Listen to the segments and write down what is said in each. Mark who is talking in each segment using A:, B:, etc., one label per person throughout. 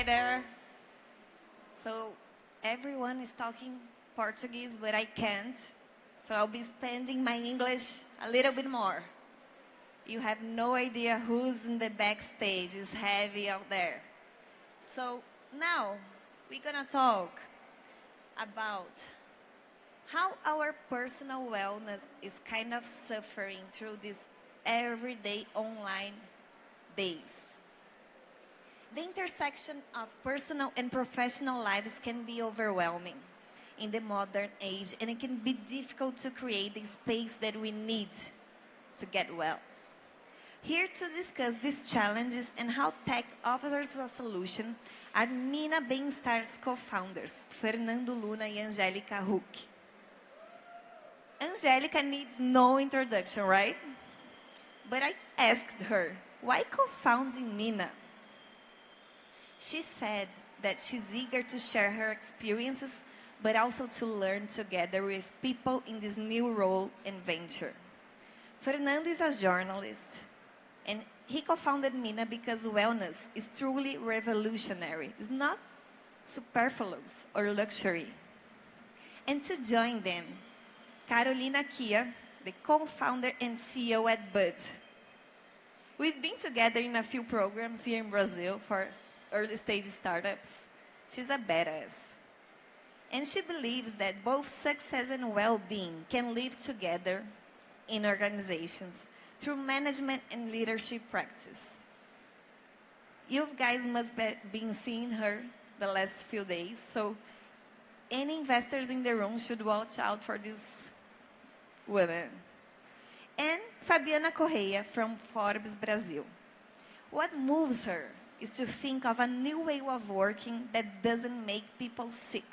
A: there. So everyone is talking Portuguese, but I can't. So I'll be spending my English a little bit more. You have no idea who's in the backstage. It's heavy out there. So now we're gonna talk about how our personal wellness is kind of suffering through these everyday online days. The intersection of personal and professional lives can be overwhelming in the modern age, and it can be difficult to create the space that we need to get well. Here to discuss these challenges and how tech offers a solution are Mina Bem-Estar's co-founders, Fernando Luna and Angélica Huck. Angélica needs no introduction, right? But I asked her, why co-founding Mina? She said that she's eager to share her experiences, but also to learn together with people in this new role and venture. Fernando is a journalist, and he co-founded Mina because wellness is truly revolutionary. It's not superfluous or luxury. And to join them, Carolina Kia, the co-founder and CEO at Bud. We've been together in a few programs here in Brazil for early stage startups. She's a badass. And she believes that both success and well-being can live together in organizations through management and leadership practice. You guys must have been seeing her the last few days, so any investors in the room should watch out for this woman. And Fabiana Correia from Forbes Brazil. What moves her is to think of a new way of working that doesn't make people sick.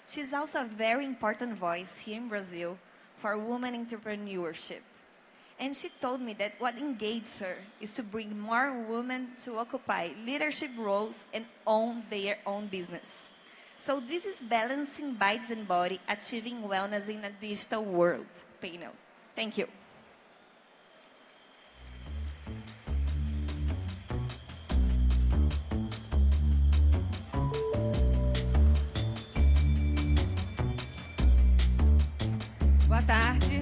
A: She's also a very important voice here in Brazil for women entrepreneurship. And she told me that what engages her is to bring more women to occupy leadership roles and own their own business. So this is Balancing Bites and Body, Achieving Wellness in a Digital World panel. Thank you.
B: Boa tarde.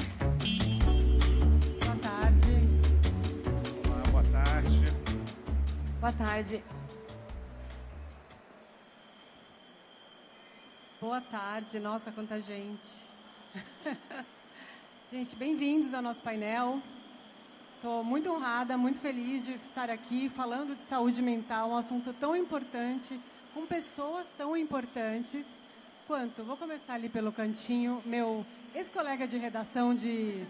B: Boa tarde.
C: Olá, boa tarde.
B: Boa tarde. Boa tarde. Nossa, quanta gente. Gente, bem-vindos ao nosso painel. Estou muito honrada, muito feliz de estar aqui falando de saúde mental, um assunto tão importante, com pessoas tão importantes quanto, vou começar ali pelo cantinho, meu ex-colega de redação de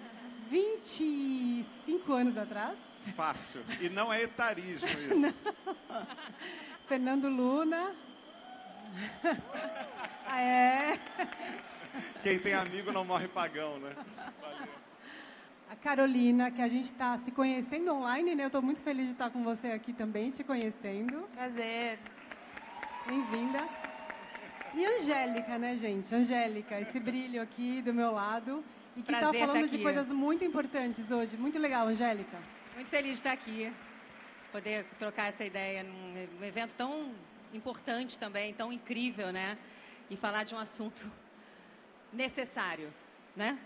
B: 25 anos atrás.
C: Fácil. E não é etarismo isso.
B: Fernando Luna. Ah, é.
C: Quem tem amigo não morre pagão, né? Valeu.
B: A Carolina, que a gente está se conhecendo online, né? Eu estou muito feliz de estar com você aqui também, te conhecendo.
A: Prazer.
B: Bem-vinda. E Angélica, né, gente? Angélica, esse brilho aqui do meu lado. E que está falando de coisas muito importantes hoje. Muito legal, Angélica.
D: Muito feliz de estar aqui. Poder trocar essa ideia num evento tão importante também, tão incrível, né? E falar de um assunto necessário, né?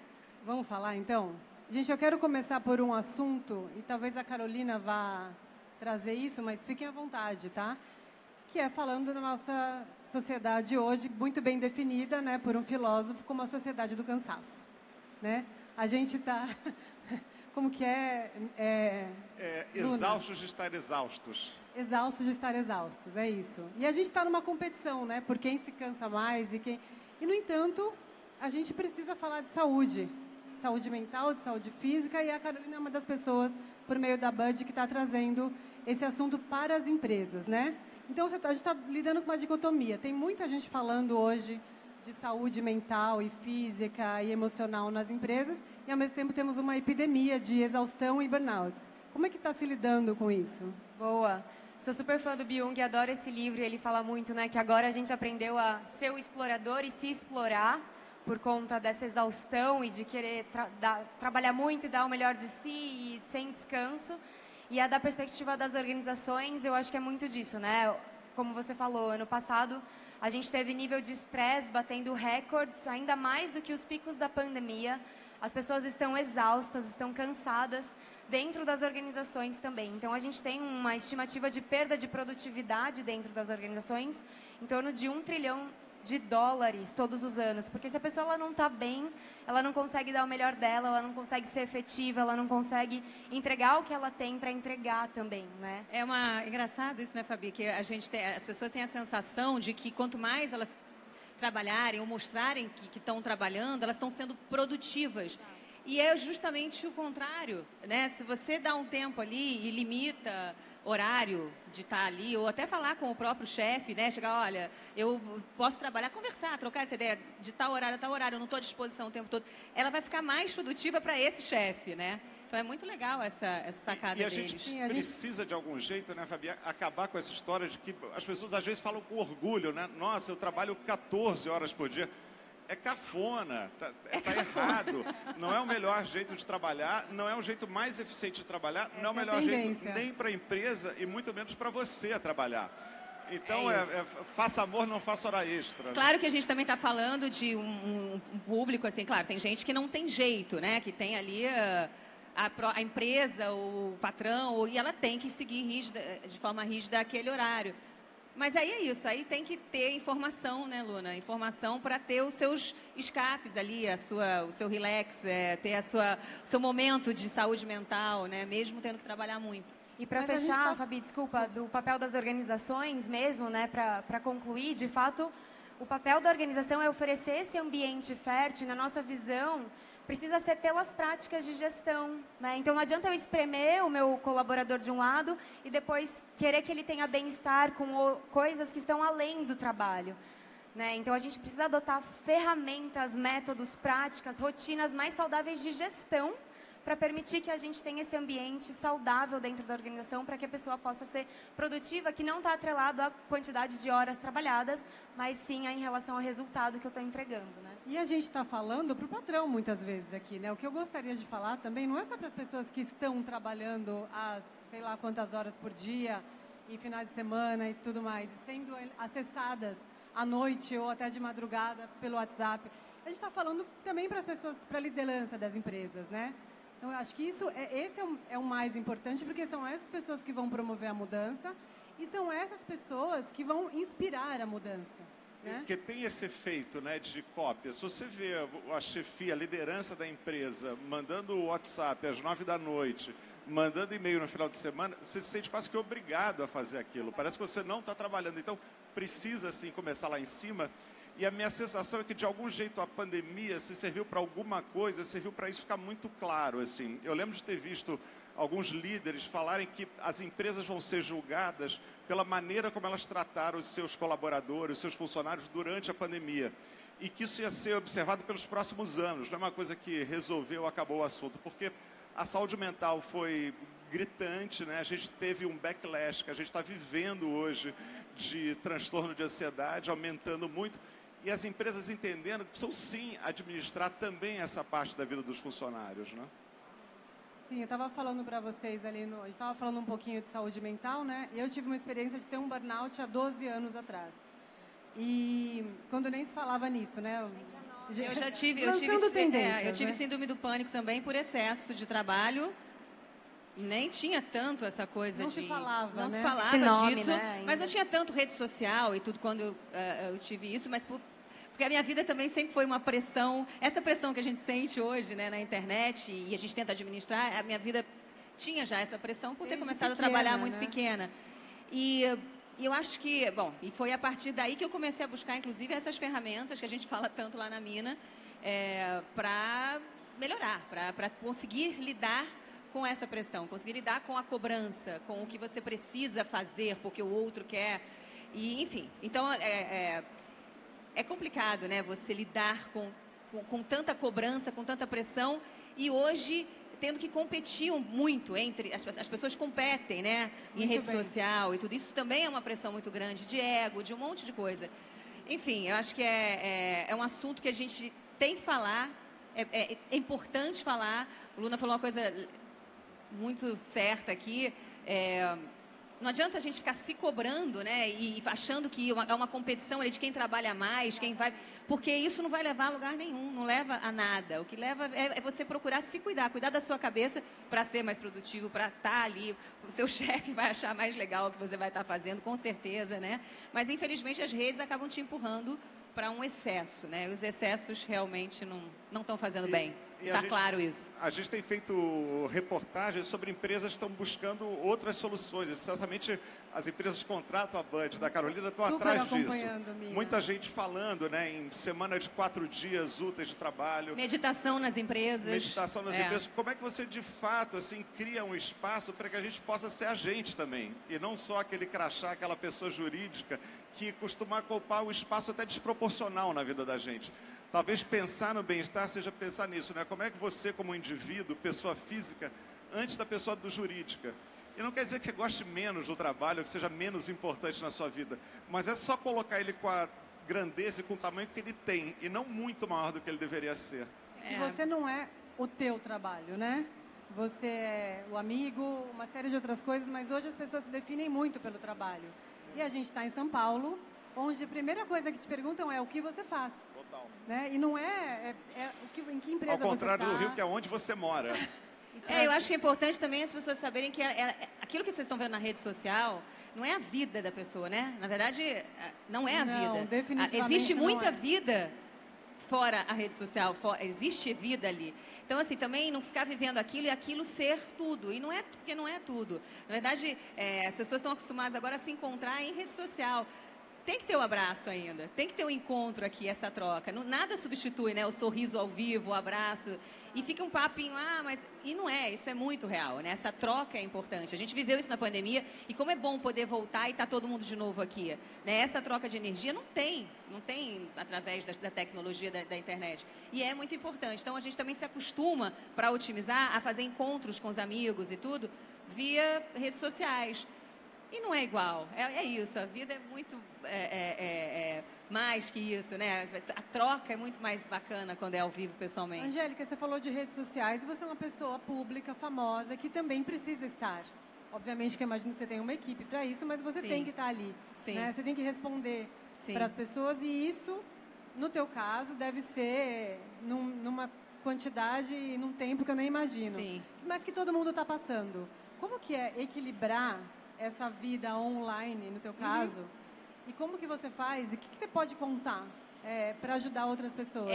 B: Vamos falar, então? Gente, eu quero começar por um assunto, e talvez a Carolina vá trazer isso, mas fiquem à vontade, tá? Que é falando da nossa sociedade hoje, muito bem definida, né, por um filósofo, como a sociedade do cansaço, né? A gente está... Como que é
C: exaustos de estar exaustos.
B: Exaustos de estar exaustos, é isso. E a gente está numa competição, né, por quem se cansa mais e quem... E, no entanto, a gente precisa falar de saúde. Saúde mental, de saúde física, e a Carolina é uma das pessoas, por meio da Bud, que está trazendo esse assunto para as empresas, né? Então, a gente está lidando com uma dicotomia. Tem muita gente falando hoje de saúde mental e física e emocional nas empresas, e, ao mesmo tempo, temos uma epidemia de exaustão e burnout. Como é que está se lidando com isso?
E: Boa. Sou super fã do Byung, adoro esse livro, e ele fala muito, né, que agora a gente aprendeu a ser o explorador e se explorar por conta dessa exaustão e de querer trabalhar muito e dar o melhor de si e sem descanso. E a da perspectiva das organizações, eu acho que é muito disso, né? como você falou, ano passado a gente teve nível de estresse batendo recordes, ainda mais do que os picos da pandemia. As pessoas estão exaustas, estão cansadas, dentro das organizações também. Então, a gente tem uma estimativa de perda de produtividade dentro das organizações em torno de $1 trilhão todos os anos. Porque se a pessoa ela não está bem, ela não consegue dar o melhor dela, ela não consegue ser efetiva, ela não consegue entregar o que ela tem para entregar também, né?
D: Engraçado isso, né, Fabi? Que as pessoas têm a sensação de que quanto mais elas trabalharem ou mostrarem que estão trabalhando, elas estão sendo produtivas. E é justamente o contrário, né? Se você dá um tempo ali e limita horário de estar ali, ou até falar com o próprio chefe, né? Chegar, olha, eu posso trabalhar, conversar, trocar essa ideia de tal horário a tal horário, eu não estou à disposição o tempo todo. Ela vai ficar mais produtiva para esse chefe, né? Então é muito legal essa sacada deles.
C: A gente precisa, de algum jeito, né, Fabi, acabar com essa história de que as pessoas às vezes falam com orgulho, né? Nossa, eu trabalho 14 horas por dia. É cafona, tá errado. Não é o melhor jeito de trabalhar, não é o jeito mais eficiente de trabalhar, não é o melhor jeito nem para a empresa e muito menos para você trabalhar. Então, faça amor, não faça hora extra.
D: Claro,
C: né?
D: que a gente também está falando de um público, assim, claro, tem gente que não tem jeito, né? Que tem ali a empresa, o patrão, e ela tem que seguir de forma rígida aquele horário. Mas aí é isso, aí tem que ter informação, né, Luna? Informação para ter os seus escapes ali, o seu relax, ter o seu momento de saúde mental, né? Mesmo tendo que trabalhar muito.
E: E para fechar, Fabi, desculpa, do papel das organizações mesmo, né? Para concluir, de fato, o papel da organização é oferecer esse ambiente fértil, na nossa visão, precisa ser pelas práticas de gestão, né? Então, não adianta eu espremer o meu colaborador de um lado e depois querer que ele tenha bem-estar com coisas que estão além do trabalho, né? Então, a gente precisa adotar ferramentas, métodos, práticas, rotinas mais saudáveis de gestão para permitir que a gente tenha esse ambiente saudável dentro da organização, para que a pessoa possa ser produtiva, que não está atrelado à quantidade de horas trabalhadas, mas sim em relação ao resultado que eu estou entregando, né?
B: E a gente está falando para o patrão muitas vezes aqui, né? O que eu gostaria de falar também não é só para as pessoas que estão trabalhando às sei lá quantas horas por dia, e finais de semana e tudo mais, e sendo acessadas à noite ou até de madrugada pelo WhatsApp. A gente está falando também para as pessoas, para a liderança das empresas, né? Então, eu acho que esse é o mais importante, porque são essas pessoas que vão promover a mudança e são essas pessoas que vão inspirar a mudança. Né?
C: Porque tem esse efeito, né, de cópia. Se você vê a chefia, a liderança da empresa, mandando o WhatsApp às 9 da noite, mandando e-mail no final de semana, você se sente quase que obrigado a fazer aquilo. Parece que você não está trabalhando. Então, precisa, sim, começar lá em cima. E a minha sensação é que, de algum jeito, a pandemia, se serviu para alguma coisa, serviu para isso ficar muito claro, assim. Eu lembro de ter visto alguns líderes falarem que as empresas vão ser julgadas pela maneira como elas trataram os seus colaboradores, os seus funcionários durante a pandemia. E que isso ia ser observado pelos próximos anos. Não é uma coisa que resolveu, acabou o assunto. Porque a saúde mental foi gritante, né? A gente teve um backlash que a gente está vivendo hoje de transtorno de ansiedade, aumentando muito. E as empresas entendendo que precisam, sim, administrar também essa parte da vida dos funcionários, né?
B: Sim, eu estava falando para vocês ali, a gente estava falando um pouquinho de saúde mental, né? E eu tive uma experiência de ter um burnout há 12 anos atrás. E quando nem se falava nisso, né?
D: Eu tive
B: né?
D: síndrome do pânico também por excesso de trabalho. Nem tinha tanto essa coisa
B: não
D: de...
B: se falava,
D: não
B: né?
D: se falava
E: Esse nome,
D: disso,
E: né,
D: mas não tinha tanto rede social e tudo quando eu tive isso, mas porque a minha vida também sempre foi uma pressão, essa pressão que a gente sente hoje, né, na internet, e a gente tenta administrar, a minha vida tinha já essa pressão por ter começado a trabalhar muito pequena. E eu acho que, bom, e foi a partir daí que eu comecei a buscar, inclusive, essas ferramentas que a gente fala tanto lá na Mina, para melhorar, para conseguir lidar com essa pressão, conseguir lidar com a cobrança, com o que você precisa fazer porque o outro quer, e enfim. Então, é complicado, né, você lidar com tanta cobrança, com tanta pressão, e hoje tendo que competir muito entre... As pessoas competem, né, em rede social e tudo. Isso também é uma pressão muito grande, de ego, de um monte de coisa. Enfim, eu acho que é um assunto que a gente tem que falar, é importante falar. O Luna falou uma coisa muito certa aqui, Não adianta a gente ficar se cobrando, né? E achando que é uma competição ali de quem trabalha mais, quem vai... Porque isso não vai levar a lugar nenhum, não leva a nada. O que leva é você procurar se cuidar, cuidar da sua cabeça para ser mais produtivo, para estar ali. O seu chefe vai achar mais legal o que você vai estar fazendo, com certeza, né? Mas, infelizmente, as redes acabam te empurrando para um excesso, né? E os excessos realmente não estão fazendo bem. Está claro isso.
C: A gente tem feito reportagens sobre empresas que estão buscando outras soluções. E certamente as empresas que contratam a Band da Carolina estão
B: Super
C: atrás disso.
B: acompanhando, Mina.
C: Muita gente falando, né, em semana de 4 dias úteis de trabalho.
D: Meditação nas empresas.
C: Meditação nas empresas. Como é que você, de fato, assim, cria um espaço para que a gente possa ser a gente também? E não só aquele crachá, aquela pessoa jurídica que costuma ocupar o espaço até desproporcional na vida da gente. Talvez pensar no bem-estar seja pensar nisso, né? Como é que você, como indivíduo, pessoa física, antes da pessoa do jurídica. E não quer dizer que você goste menos do trabalho, que seja menos importante na sua vida, mas é só colocar ele com a grandeza e com o tamanho que ele tem, e não muito maior do que ele deveria ser.
B: Que você não é o teu trabalho, né? Você é o amigo, uma série de outras coisas, mas hoje as pessoas se definem muito pelo trabalho. E a gente está em São Paulo, onde a primeira coisa que te perguntam é o que você faz.
C: Total.
B: Né? E não em que empresa você está.
C: Ao contrário do Rio, que é onde você mora.
D: Eu acho que é importante também as pessoas saberem que aquilo que vocês estão vendo na rede social não é a vida da pessoa, né? Na verdade, não é a vida.
B: Definitivamente
D: existe
B: não
D: muita
B: é.
D: vida fora a rede social, existe vida ali. Então, assim, também não ficar vivendo aquilo e aquilo ser tudo. E não é, porque não é tudo. Na verdade, as pessoas estão acostumadas agora a se encontrar em rede social. Tem que ter o abraço ainda, tem que ter o encontro aqui, essa troca. Nada substitui, né, o sorriso ao vivo, o abraço. E fica um papinho, mas... E não é, isso é muito real, né? Essa troca é importante. A gente viveu isso na pandemia e como é bom poder voltar e estar todo mundo de novo aqui. Né? Essa troca de energia não tem através da tecnologia da internet. E é muito importante. Então, a gente também se acostuma, para otimizar, a fazer encontros com os amigos e tudo, via redes sociais. E não é igual, é isso, a vida é muito mais que isso, né? A troca é muito mais bacana quando é ao vivo pessoalmente.
B: Angélica, você falou de redes sociais e você é uma pessoa pública, famosa, que também precisa estar. Obviamente que eu imagino que você tem uma equipe para isso, mas você
D: Sim.
B: tem que estar ali.
D: Sim.
B: Né? Você tem que responder
D: Sim.
B: para as pessoas e isso, no teu caso, deve ser numa quantidade e num tempo que eu nem imagino.
D: Sim.
B: Mas que todo mundo está passando. Como que é equilibrar essa vida online, no teu caso, e como que você faz, e o que você pode contar para ajudar outras pessoas?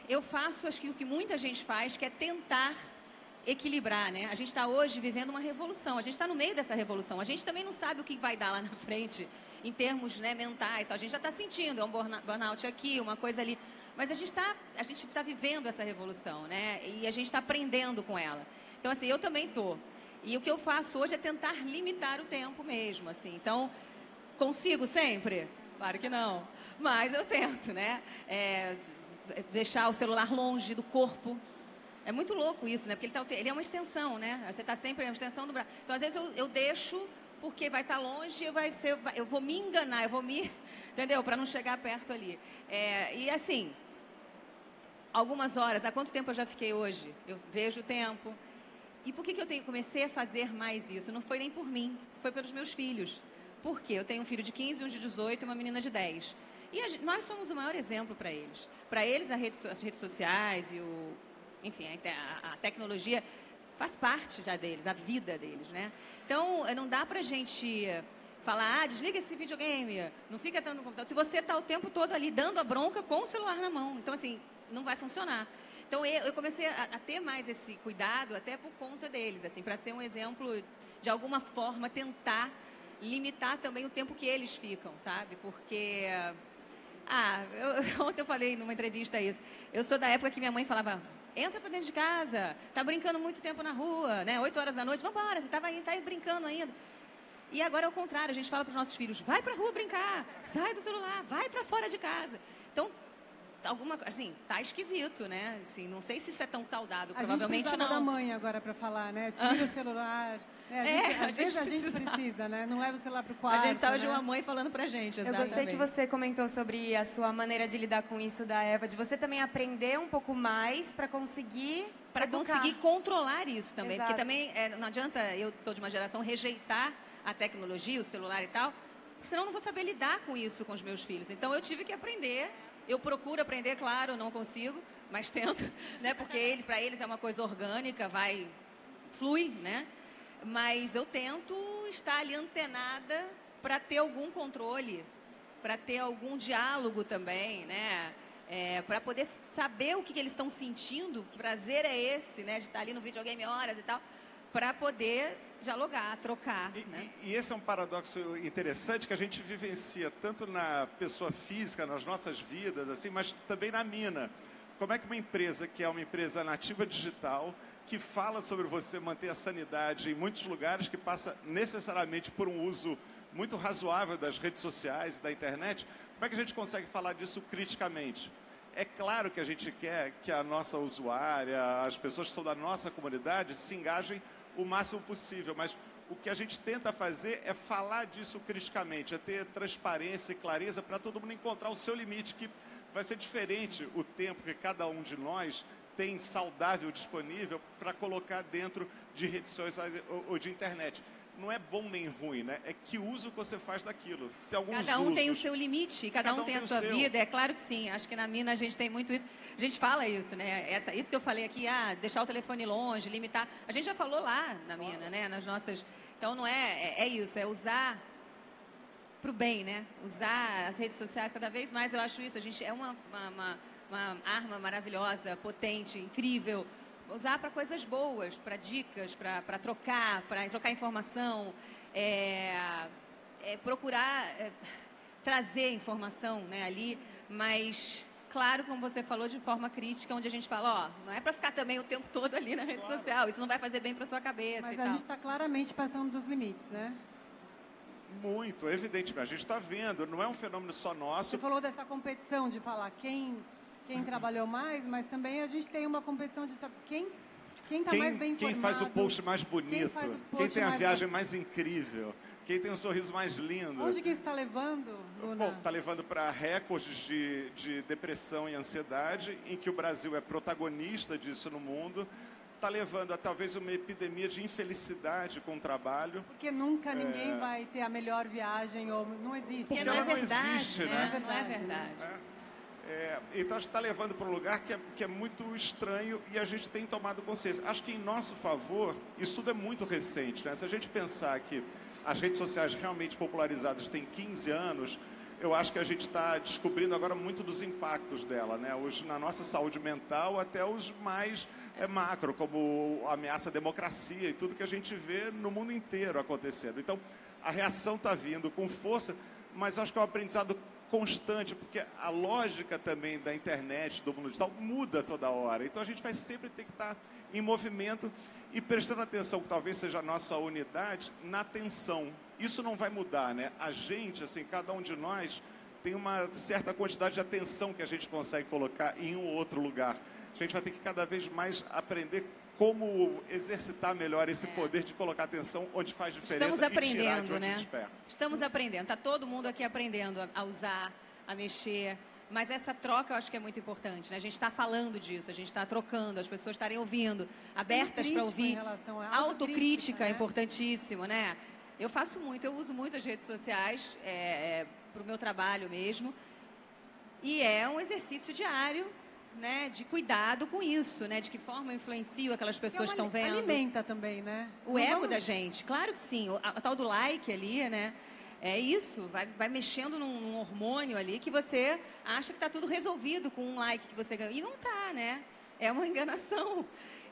D: Eu faço, acho que o que muita gente faz, que é tentar equilibrar, né? A gente está hoje vivendo uma revolução, a gente está no meio dessa revolução, a gente também não sabe o que vai dar lá na frente, em termos, né, mentais, a gente já está sentindo, é um burnout aqui, uma coisa ali, mas a gente está vivendo essa revolução, né? E a gente está aprendendo com ela. Então, assim, eu também estou. E o que eu faço hoje é tentar limitar o tempo mesmo, assim. Então, consigo sempre? Claro que não. Mas eu tento, né? Deixar o celular longe do corpo. É muito louco isso, né? Porque ele é uma extensão, né? Você está sempre uma extensão do braço. Então, às vezes, eu deixo porque vai estar longe, eu vou me enganar, entendeu? Para não chegar perto ali. E assim, algumas horas, há quanto tempo eu já fiquei hoje? Eu vejo o tempo. E por que eu comecei a fazer mais isso? Não foi nem por mim, foi pelos meus filhos. Por quê? Eu tenho um filho de 15, um de 18 e uma menina de 10. E nós somos o maior exemplo para eles. Para eles, as redes sociais e enfim, a tecnologia faz parte já deles, a vida deles, né? Então, não dá pra gente falar, desliga esse videogame, não fica tanto no computador. Se você está o tempo todo ali dando a bronca com o celular na mão. Então, assim, não vai funcionar. Então, eu comecei a ter mais esse cuidado, até por conta deles, assim, para ser um exemplo, de alguma forma, tentar limitar também o tempo que eles ficam, sabe? Porque, ontem eu falei numa entrevista isso, eu sou da época que minha mãe falava, entra para dentro de casa, tá brincando muito tempo na rua, né? 8 horas da noite, vambora, você tá aí brincando ainda. E agora é o contrário, a gente fala para os nossos filhos, vai para a rua brincar, sai do celular, vai para fora de casa. Então, assim, tá esquisito, né? Assim, não sei se isso é tão saudável, provavelmente
B: não. A gente
D: não.
B: da mãe agora para falar, né? Tira o celular. Às vezes a gente precisa, né? Não leva o celular pro quarto.
D: A gente precisava de
B: né?
D: uma mãe falando pra gente,
E: Eu
D: exatamente.
E: gostei que você comentou sobre a sua maneira de lidar com isso da Eva, de você também aprender um pouco mais para conseguir
D: Para conseguir controlar isso também.
E: Exato.
D: Porque também não adianta, eu sou de uma geração, rejeitar a tecnologia, o celular e tal, porque senão eu não vou saber lidar com isso com os meus filhos. Então eu tive que aprender. Eu procuro aprender, claro, não consigo, mas tento, né? Porque para eles é uma coisa orgânica, flui, né? Mas eu tento estar ali antenada para ter algum controle, para ter algum diálogo também, né? Para poder saber o que eles estão sentindo, que prazer é esse, né? De estar ali no videogame horas e tal, para poder dialogar, trocar. Né?
C: E esse é um paradoxo interessante que a gente vivencia tanto na pessoa física, nas nossas vidas, assim, mas também na mina. Como é que uma empresa que é uma empresa nativa digital, que fala sobre você manter a sanidade em muitos lugares, que passa necessariamente por um uso muito razoável das redes sociais, da internet, como é que a gente consegue falar disso criticamente? É claro que a gente quer que a nossa usuária, as pessoas que são da nossa comunidade, se engajem o máximo possível, mas o que a gente tenta fazer é falar disso criticamente, é ter transparência e clareza para todo mundo encontrar o seu limite, que vai ser diferente o tempo que cada um de nós tem saudável disponível para colocar dentro de redes sociais ou de internet. Não é bom nem ruim, né? É que uso que você faz daquilo. Tem alguns
D: cada um
C: usos.
D: tem o seu limite, cada um tem a sua vida, é claro que sim. Acho que na mina a gente tem muito isso. A gente fala isso, né? Isso que eu falei aqui, deixar o telefone longe, limitar. A gente já falou lá na mina, né? Nas nossas. Então não é isso, é usar para o bem, né? Usar as redes sociais cada vez mais. Eu acho isso. A gente é uma arma maravilhosa, potente, incrível. Usar para coisas boas, para dicas, para trocar informação, procurar trazer informação, né, ali, mas claro, como você falou, de forma crítica, onde a gente fala, não é para ficar também o tempo todo ali na rede social, isso não vai fazer bem para sua cabeça.
B: Mas
D: e
B: a
D: tal.
B: gente está claramente passando dos limites, né?
C: Muito, evidentemente. A gente está vendo, não é um fenômeno só nosso.
B: Você falou dessa competição de falar quem trabalhou mais, mas também a gente tem uma competição de quem está mais bem informado.
C: Quem faz o post mais bonito, quem tem a viagem mais incrível, quem tem o sorriso mais lindo.
B: Onde que isso está levando, Luna?
C: Bom, está levando para recordes de depressão e ansiedade, em que o Brasil é protagonista disso no mundo. Está levando a talvez uma epidemia de infelicidade com o trabalho.
B: Porque nunca ninguém vai ter a melhor viagem, ou não existe.
C: Porque
D: não é
C: ela não
D: verdade,
C: existe,
D: né? Não é
B: verdade.
D: verdade.
C: Então a gente está levando para um lugar que é muito estranho e a gente tem tomado consciência. Acho que em nosso favor, isso tudo é muito recente, né? Se a gente pensar que as redes sociais realmente popularizadas têm 15 anos, eu acho que a gente está descobrindo agora muito dos impactos dela, né? Os, na nossa saúde mental, até os mais macro, como a ameaça à democracia e tudo que a gente vê no mundo inteiro acontecendo. Então, a reação está vindo com força, mas acho que é um aprendizado constante, porque a lógica também da internet, do mundo digital, muda toda hora. Então a gente vai sempre ter que estar em movimento e prestando atenção, que talvez seja a nossa unidade, na atenção. Isso não vai mudar, né? A gente, assim, cada um de nós tem uma certa quantidade de atenção que a gente consegue colocar em um ou outro lugar. A gente vai ter que cada vez mais aprender como exercitar melhor esse poder de colocar atenção onde faz diferença.
D: Estamos aprendendo,
C: e tirar de onde
D: né?
C: dispersa.
D: Estamos aprendendo. Está todo mundo aqui aprendendo a usar, a mexer. Mas essa troca eu acho que é muito importante, né? A gente está falando disso, a gente está trocando, as pessoas estarem ouvindo, abertas para ouvir. Autocrítica é importantíssimo, né? Eu uso muito as redes sociais para o meu trabalho mesmo. E é um exercício diário, né, de cuidado com isso, né, de que forma eu influencio aquelas pessoas que estão vendo.
B: Alimenta também, né?
D: O ego da gente, claro que sim. A tal do like ali, né? É isso, vai mexendo num hormônio ali que você acha que está tudo resolvido com um like que você ganha. E não está, né? É uma enganação.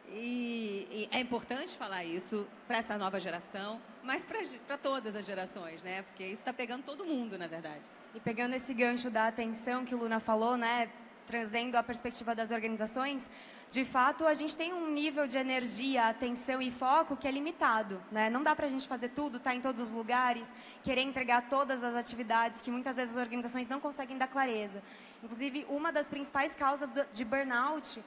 D: E é importante falar isso para essa nova geração, mas para todas as gerações, né? Porque isso está pegando todo mundo, na verdade.
E: E pegando esse gancho da atenção que o Luna falou, né? Trazendo a perspectiva das organizações, de fato, a gente tem um nível de energia, atenção e foco que é limitado, né? Não dá para a gente fazer tudo, estar em todos os lugares, querer entregar todas as atividades que muitas vezes as organizações não conseguem dar clareza. Inclusive, uma das principais causas de burnout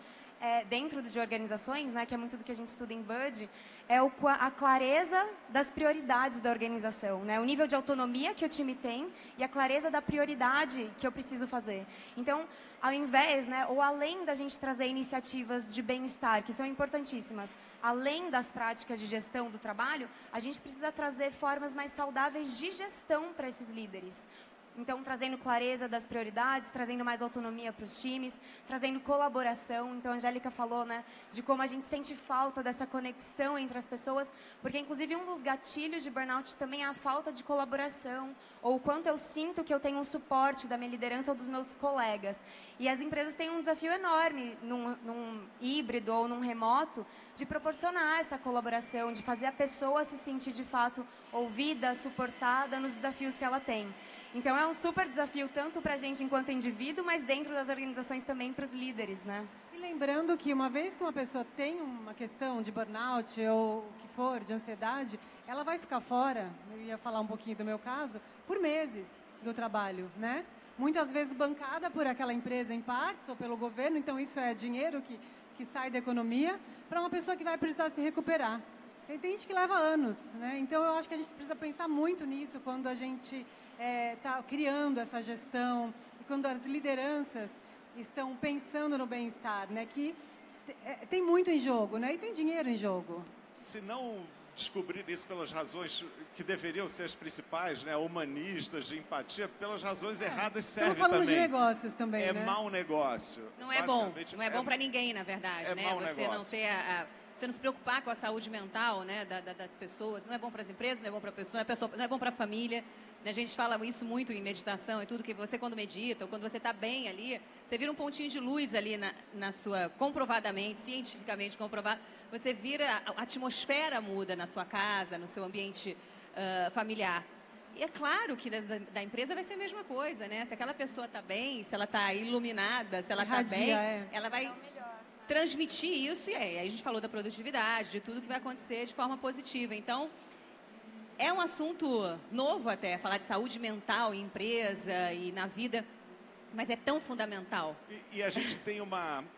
E: dentro de organizações, né, que é muito do que a gente estuda em Bud, é a clareza das prioridades da organização, né, o nível de autonomia que o time tem e a clareza da prioridade que eu preciso fazer. Então, ao invés, né, ou além da gente trazer iniciativas de bem-estar, que são importantíssimas, além das práticas de gestão do trabalho, a gente precisa trazer formas mais saudáveis de gestão para esses líderes. Então, trazendo clareza das prioridades, trazendo mais autonomia para os times, trazendo colaboração. Então, a Angélica falou, né, de como a gente sente falta dessa conexão entre as pessoas, porque, inclusive, um dos gatilhos de burnout também é a falta de colaboração, ou o quanto eu sinto que eu tenho um suporte da minha liderança ou dos meus colegas. E as empresas têm um desafio enorme, num híbrido ou num remoto, de proporcionar essa colaboração, de fazer a pessoa se sentir, de fato, ouvida, suportada nos desafios que ela tem. Então, é um super desafio, tanto para a gente enquanto indivíduo, mas dentro das organizações também para os líderes, né?
B: E lembrando que uma vez que uma pessoa tem uma questão de burnout ou o que for, de ansiedade, ela vai ficar fora, eu ia falar um pouquinho do meu caso, por meses do trabalho, né? Muitas vezes bancada por aquela empresa em partes ou pelo governo, então isso é dinheiro que sai da economia para uma pessoa que vai precisar se recuperar. E tem gente que leva anos, né? Então eu acho que a gente precisa pensar muito nisso quando a gente está criando essa gestão e quando as lideranças estão pensando no bem-estar, né? Que tem muito em jogo, né? E tem dinheiro em jogo.
C: Se não descobrir isso pelas razões que deveriam ser as principais, né, humanistas, de empatia, pelas razões erradas serve também.
B: Estamos falando de negócios também,
C: é
B: né?
C: mau negócio.
D: Não é bom, não é bom para ninguém, na verdade,
C: é
D: né?
C: mau
D: Você
C: negócio.
D: não ter você não se preocupar com a saúde mental, né, das pessoas. Não é bom para as empresas, não é bom para a pessoa, não é bom para a família. A gente fala isso muito em meditação e tudo, que você quando medita, ou quando você está bem ali, você vira um pontinho de luz ali na sua, comprovadamente, cientificamente comprovado, você vira, a atmosfera muda na sua casa, no seu ambiente familiar. E é claro que da empresa vai ser a mesma coisa, né? Se aquela pessoa está bem, se ela está iluminada, se ela está bem, ela vai transmitir isso, e aí a gente falou da produtividade, de tudo que vai acontecer de forma positiva. Então, é um assunto novo até, falar de saúde mental em empresa e na vida, mas é tão fundamental.
C: E a gente tem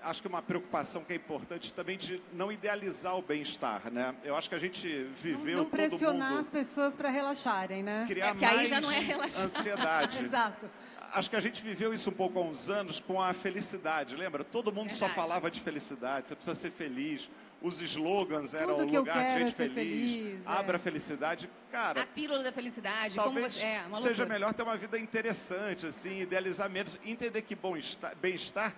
C: acho que uma preocupação que é importante também de não idealizar o bem-estar, né? Eu acho que a gente viveu
B: não pressionar
C: todo mundo
B: as pessoas para relaxarem, né?
C: criar
D: porque
C: mais
D: aí já não é relaxar.
C: ansiedade.
B: Exato.
C: Acho que a gente viveu isso um pouco há uns anos com a felicidade, lembra? Todo mundo só falava de felicidade, você precisa ser feliz. Os slogans eram
B: Tudo que
C: lugar
B: eu
C: de
B: quero
C: gente
B: é ser
C: feliz,
B: feliz,
C: abra a felicidade. Cara,
D: A pílula da felicidade,
C: talvez
D: como você, uma
C: seja
D: loucura.
C: melhor ter uma vida interessante, assim, idealizar menos, entender que bem-estar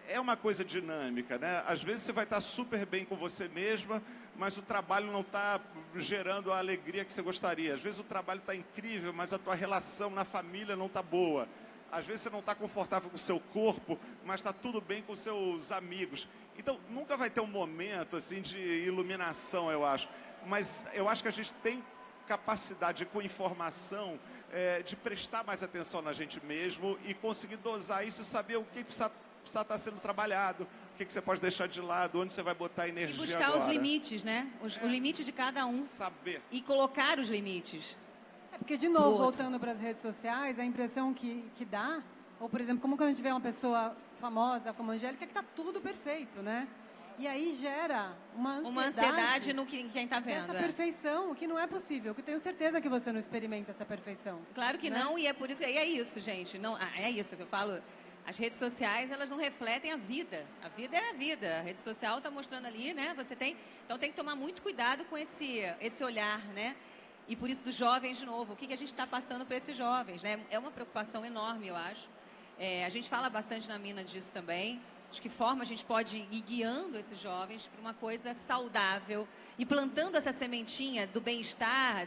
C: é uma coisa dinâmica, né? Às vezes você vai estar super bem com você mesma, mas o trabalho não está gerando a alegria que você gostaria. Às vezes o trabalho está incrível, mas a tua relação na família não está boa. Às vezes você não está confortável com o seu corpo, mas está tudo bem com os seus amigos. Então, nunca vai ter um momento assim de iluminação, eu acho. Mas eu acho que a gente tem capacidade, com informação, de prestar mais atenção na gente mesmo e conseguir dosar isso e saber o que precisa estar sendo trabalhado, o que você pode deixar de lado, onde você vai botar energia
D: E buscar
C: agora.
D: os limites, né? O limite de cada um.
C: Saber.
D: E colocar os limites.
B: Porque, de novo, voltando para as redes sociais, a impressão que dá, ou, por exemplo, como quando a gente vê uma pessoa famosa como a Angélica, é que está tudo perfeito, né? E aí gera uma
D: ansiedade no quem está vendo.
B: Essa perfeição, que não é possível, que eu tenho certeza que você não experimenta essa perfeição.
D: Claro que
B: né?
D: não, e é por isso que é isso, gente. Não, é isso que eu falo. As redes sociais, elas não refletem a vida. A vida é a vida. A rede social está mostrando ali, né? Então tem que tomar muito cuidado com esse olhar, né? E por isso dos jovens, de novo, o que a gente está passando para esses jovens, né? É uma preocupação enorme, eu acho. A gente fala bastante na Mina disso também. De que forma a gente pode ir guiando esses jovens para uma coisa saudável e plantando essa sementinha do bem-estar,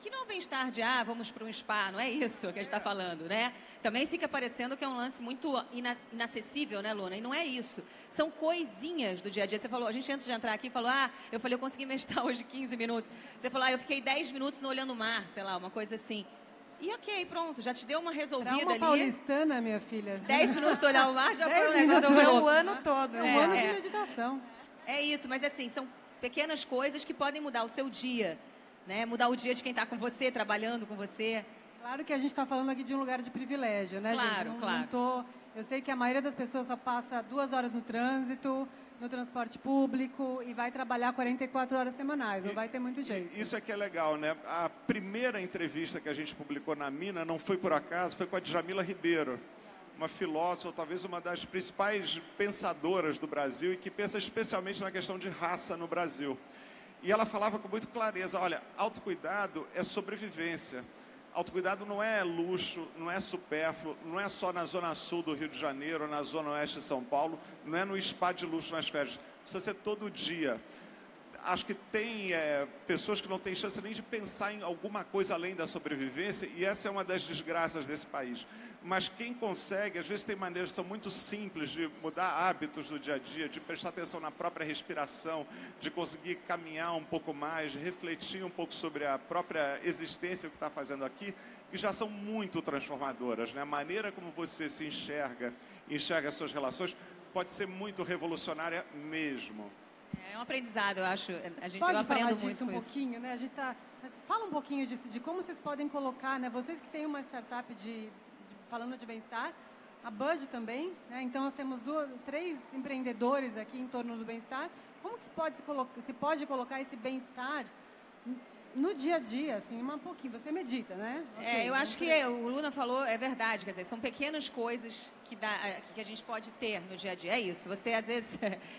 D: que não é o bem-estar de, vamos para um spa, não é isso que a gente está falando, né? Também fica parecendo que é um lance muito inacessível, né, Luna? E não é isso. São coisinhas do dia a dia. Você falou, a gente antes de entrar aqui falou, eu consegui meditar hoje 15 minutos. Você falou, eu fiquei 10 minutos no olhando o mar, sei lá, uma coisa assim. E ok, pronto, já te deu uma resolvida
B: ali. Uma paulistana, minha filha.
D: 10 minutos olhar o mar já foi um
B: negócio.
D: negócio
E: o ano todo.
B: É um ano de meditação.
D: É isso, mas assim, são pequenas coisas que podem mudar o seu dia, né? Mudar o dia de quem está com você, trabalhando com você.
B: Claro que a gente está falando aqui de um lugar de privilégio, né,
D: Claro,
B: gente?
D: claro.
B: Eu sei que a maioria das pessoas só passa 2 horas no trânsito, no transporte público e vai trabalhar 44 horas semanais, não vai ter muito jeito.
C: Isso é que é legal, né? A primeira entrevista que a gente publicou na Mina não foi por acaso, foi com a Djamila Ribeiro, uma filósofa, talvez uma das principais pensadoras do Brasil e que pensa especialmente na questão de raça no Brasil. E ela falava com muita clareza, olha, autocuidado é sobrevivência. Autocuidado não é luxo, não é supérfluo, não é só na zona sul do Rio de Janeiro, na zona oeste de São Paulo, não é no spa de luxo nas férias, precisa ser todo dia. Acho que tem pessoas que não têm chance nem de pensar em alguma coisa além da sobrevivência, e essa é uma das desgraças desse país. Mas quem consegue, às vezes tem maneiras que são muito simples de mudar hábitos do dia a dia, de prestar atenção na própria respiração, de conseguir caminhar um pouco mais, de refletir um pouco sobre a própria existência que está fazendo aqui, que já são muito transformadoras, né? A maneira como você se enxerga as suas relações, pode ser muito revolucionária mesmo.
D: É um aprendizado, eu acho. A gente
B: Pode
D: eu aprendo
B: falar
D: muito
B: disso um
D: com isso.
B: pouquinho, né? A gente mas fala um pouquinho disso, de como vocês podem colocar, né? Vocês que têm uma startup falando de bem-estar, a Bud também, né? Então nós temos 3 empreendedores aqui em torno do bem-estar. Como que se pode colocar esse bem-estar no dia a dia, assim, um pouquinho? Você medita, né?
D: Eu acho que o Luna falou, é verdade, quer dizer, são pequenas coisas que a gente pode ter no dia a dia. É isso, você às vezes,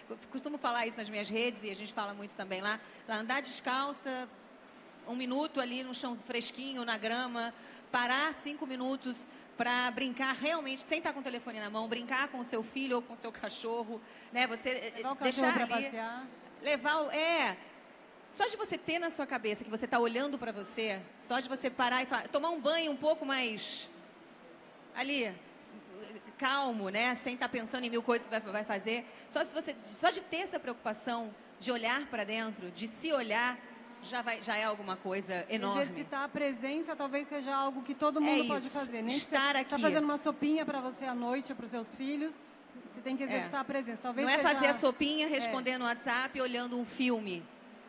D: eu costumo falar isso nas minhas redes e a gente fala muito também lá, andar descalça, 1 minuto ali no chão fresquinho, na grama, parar 5 minutos para brincar realmente, sem estar com o telefone na mão, brincar com o seu filho ou com o seu cachorro, né? Você
B: levar o
D: deixar
B: cachorro para
D: ali,
B: passear.
D: Só de você ter na sua cabeça que você está olhando para você, só de você parar e falar, tomar um banho um pouco mais ali, calmo, né? Sem estar pensando em 1000 coisas que vai fazer. Só de ter essa preocupação de olhar para dentro, de se olhar, já é alguma coisa enorme.
B: Exercitar a presença talvez seja algo que todo mundo pode fazer. Nem
D: estar
B: que
D: aqui.
B: Tá fazendo uma sopinha para você à noite, para os seus filhos. Você tem que exercitar a presença. Talvez
D: não é
B: seja...
D: fazer a sopinha, responder no WhatsApp, olhando um filme.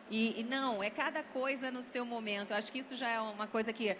D: E não, é cada coisa no seu momento. Acho que isso já é uma coisa que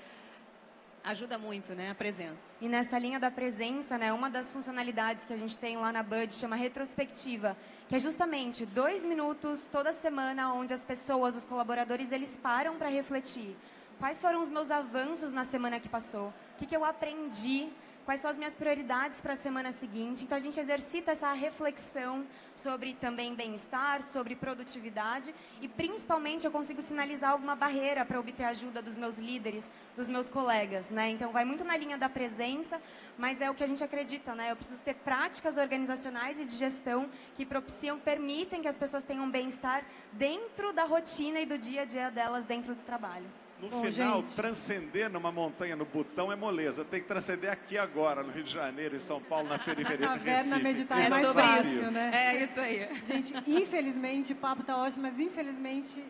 D: ajuda muito, né? A presença.
E: E nessa linha da presença, né, uma das funcionalidades que a gente tem lá na Bud chama retrospectiva, que é justamente 2 minutos toda semana onde as pessoas, os colaboradores, eles param para refletir. Quais foram os meus avanços na semana que passou? O que eu aprendi? Quais são as minhas prioridades para a semana seguinte? Então, a gente exercita essa reflexão sobre também bem-estar, sobre produtividade e, principalmente, eu consigo sinalizar alguma barreira para obter ajuda dos meus líderes, dos meus colegas, né? Então, vai muito na linha da presença, mas é o que a gente acredita, né? Eu preciso ter práticas organizacionais e de gestão que permitem que as pessoas tenham bem-estar dentro da rotina e do dia a dia delas dentro do trabalho.
C: No final, transcender numa montanha no Butão é moleza. Tem que transcender aqui agora, no Rio de Janeiro, em São Paulo, na periferia de Recife.
B: Caverna meditar é
C: Esse
B: mais
C: o desafio.
B: fácil, né?
D: É isso aí.
B: Gente, infelizmente, o papo tá ótimo, mas infelizmente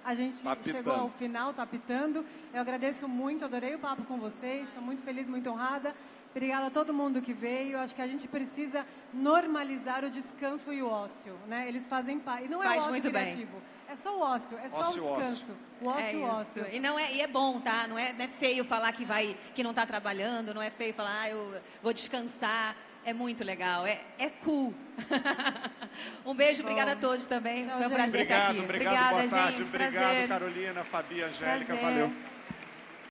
B: a gente chegou ao final, tá pitando. Eu agradeço muito, adorei o papo com vocês, estou muito feliz, muito honrada. Obrigada a todo mundo que veio. Acho que a gente precisa normalizar o descanso e o ócio, né? Eles fazem parte. E não é o ócio
D: muito
B: criativo.
D: Bem.
B: É só o ócio, é só
C: Ócio,
B: o descanso. O ócio, o ócio.
D: E é bom, tá? Não é feio falar que não está trabalhando, não é feio falar, eu vou descansar. É muito legal, é cool. Um beijo, obrigada a todos também.
B: Tchau,
D: Foi um
B: gente.
D: prazer estar aqui.
C: Obrigado, boa tarde.
E: Gente,
C: Obrigado,
E: prazer.
C: Carolina, Fabi, Angélica,
E: Prazer.
C: valeu.